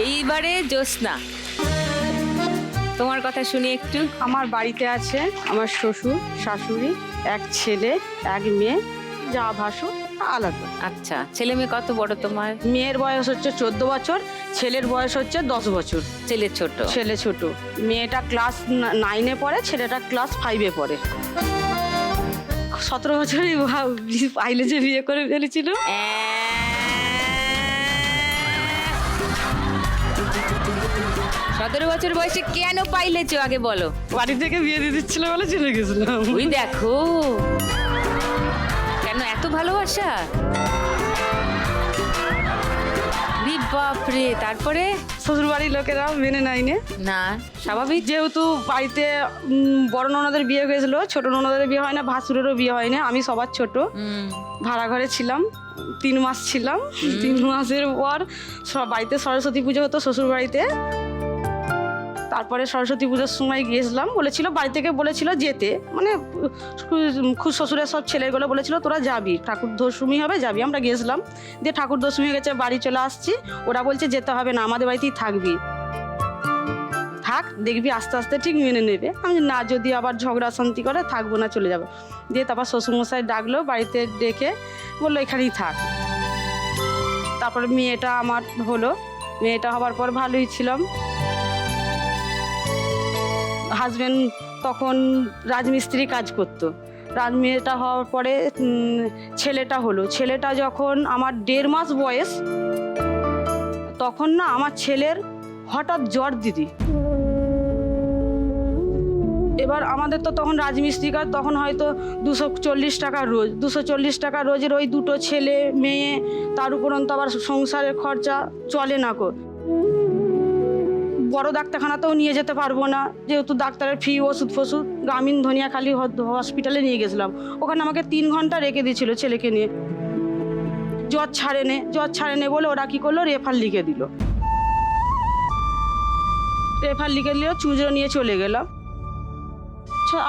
এইবারে জ্যোৎস্না, তোমার কথা শুনি একটু। আমার বাড়িতে আছে আমার শ্বশুর শাশুড়ি, এক ছেলে এক মেয়ে, যা ভাসুর আলাদা। আচ্ছা, ছেলে মেয়ে কত বড় তোমার? মেয়ের বয়স হচ্ছে 14 বছর, ছেলের বয়স হচ্ছে 10 বছর। ছেলে ছোট? ছেলে ছোট, মেয়েটা ক্লাস 9-এ পড়ে, ছেলেটা ক্লাস 5-এ পড়ে। 17 বছরই আইলে যে বিয়ে করে ফেলেছিল। 17 বছর বয়সে কেন পাইলেছো আগে বলো? বাড়ি থেকে বিয়ে দিয়ে দিচ্ছিল বলে চলে গেছিলাম। ওই দেখো, কেন এত ভালোবাসা? বাপরে, তারপরে? শ্বশুর বাড়ির লোকেরা মেনে নেয়নি। না, স্বাভাবিক। যেহেতু বাড়িতে বড় ননদের বিয়ে হয়েছিল, ছোট ননদের বিয়ে হয় না, ভাসুরেরও বিয়ে হয় না, আমি সবার ছোট। ভাড়া ঘরে ছিলাম, 3 মাস ছিলাম। 3 মাসের পর সব বাড়িতে সরস্বতী পুজো হতো শ্বশুর বাড়িতে। তারপরে সরস্বতী পুজোর সময় গিয়েছিলাম, বলেছিল বাড়ি থেকে বলেছিল যেতে, মানে খুব শ্বশুরের সব ছেলেগুলো বলেছিল তোরা যাবি, ঠাকুর দশমী হবে যাবি। আমরা গিয়েছিলাম, দিয়ে ঠাকুর দশমী গেছে, বাড়ি চলে আসছি। ওরা বলছে যেতে হবে না, আমাদের বাড়িতেই থাকবি, থাক, দেখবি আস্তে আস্তে ঠিক মেনে নেবে। আমি না, যদি আবার ঝগড়া শান্তি করে থাকবো না, চলে যাবো। দিয়ে তারপর শ্বশুরমশাই ডাকলো, বাড়িতে ডেকে বললো এখানেই থাক। তারপরে মেয়েটা আমার হলো, মেয়েটা হবার পর ভালোই ছিলাম। হাজব্যান্ড তখন রাজমিস্ত্রি কাজ করতো। মেয়েটা হওয়ার পরে ছেলেটা হলো। ছেলেটা যখন আমার 1.5 মাস বয়স, তখন না আমার ছেলের হঠাৎ জ্বর দিদি। এবার আমাদের তো তখন রাজমিস্ত্রি কাজ, তখন হয়তো 240 টাকা রোজ, 240 টাকা রোজের ওই 2টো ছেলে মেয়ে, তার উপরন্ত আবার সংসারের খরচা চলে না কো। বড় ডাক্তারখানাতেও নিয়ে যেতে পারবো না, যেহেতু ডাক্তারের ফি, ওষুধ ফষুধ। গ্রামীণ ধনিয়াখালী হসপিটালে নিয়ে গেছিলাম, ওখানে আমাকে 3 ঘন্টা রেখে দিয়েছিল ছেলেকে নিয়ে। জ্বর ছাড়ে নে বলে ওরা কি করলো, রেফার লিখে দিল। চুঁচড়ো নিয়ে চলে গেলাম,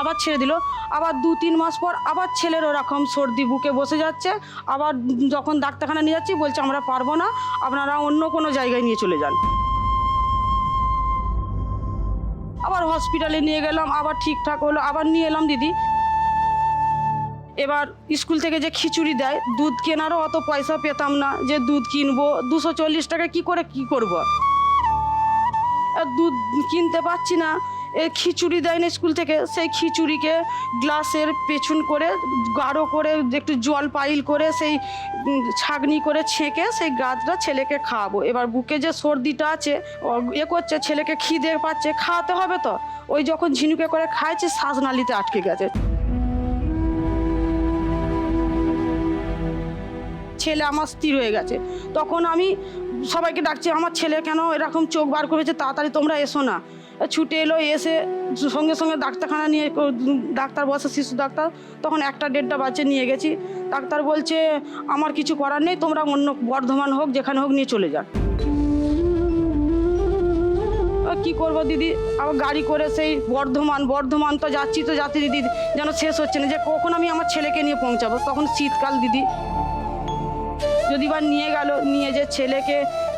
আবার ছেড়ে দিল। আবার 2-3 মাস পর আবার ছেলের ওরকম সর্দি, বুকে বসে যাচ্ছে। আবার যখন ডাক্তারখানা নিয়ে যাচ্ছি, বলছে আমরা পারবো না, আপনারা অন্য কোনো জায়গায় নিয়ে চলে যান। আবার হসপিটালে নিয়ে গেলাম, আবার ঠিকঠাক হলো, আবার নিয়ে এলাম দিদি। এবার স্কুল থেকে যে খিচুড়ি দেয়, দুধ কেনারও অত পয়সা পেতাম না যে দুধ কিনবো। 240 টাকা কি করে কি করব, দুধ কিনতে পারছি না। খিচুড়ি দেয় না স্কুল থেকে, সেই খিচুড়িকে গ্লাসের পেছন করে গাঢ় করে একটু জল পাইল করে সেই ছাঁকনি করে ছেঁকে সেই গাছটা ছেলেকে খাওয়াবো। এবার বুকে যে সর্দিটা আছে করছে, ছেলেকে খিদে পাচ্ছে, খাওয়াতে হবে তো। ওই যখন ঝিনুকে করে খাইছে, শ্বাসনালীতে আটকে গেছে। ছেলে আমার স্থির হয়ে গেছে। তখন আমি সবাইকে ডাকছি, আমার ছেলে কেন এরকম চোখ বার করেছে, তাড়াতাড়ি তোমরা এসো না। ছুটে এলো, এসে সঙ্গে সঙ্গে ডাক্তারখানা নিয়ে, ডাক্তার বসে শিশু ডাক্তার, তখন 1টা-1.5টা বাচ্চা নিয়ে গেছি। ডাক্তার বলছে আমার কিছু করার নেই, তোমরা অন্য বর্ধমান হোক যেখানে হোক নিয়ে চলে যান। কি করব দিদি, আবার গাড়ি করে সেই বর্ধমান তো যাচ্ছি দিদি, যেন শেষ হচ্ছে না যে কখন আমি আমার ছেলেকে নিয়ে পৌঁছাবো। তখন শীতকাল দিদি, যদি বা নিয়ে যে ছেলেকে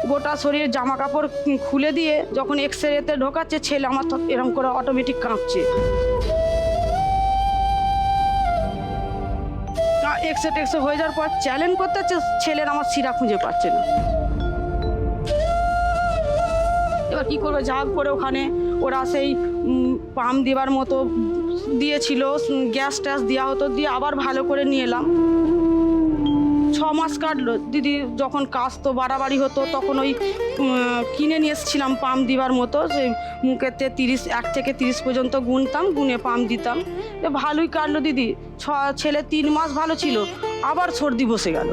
গোটা শরীর জামা কাপড় খুলে দিয়ে যখন এক্সরেতে ঢোকাচ্ছে, ছেলে আমার তো এরকম করে অটোমেটিক কাঁপছে। এক্সরে হয়ে যাওয়ার পর চ্যালেঞ্জ করতে হচ্ছে, ছেলের আমার শিরা খুঁজে পাচ্ছে না। এবার কী করবে, যা করে ওখানে ওরা সেই পাম্প দেওয়ার মতো দিয়েছিল, গ্যাস ট্যাস দেওয়া হতো, দিয়ে আবার ভালো করে নিয়ে এলাম। 6 মাস কাটলো দিদি। যখন কাজ তো বাড়াবাড়ি হতো, তখন ওই কিনে নিয়ে এসেছিলাম পাম্প দিবার মতো, সেই মুখেতে 1 থেকে 30 পর্যন্ত গুনতাম, গুনে পাম্প দিতাম। ভালোই কাটলো দিদি। ছেলে 3 মাস ভালো ছিল, আবার সর্দি বসে গেল।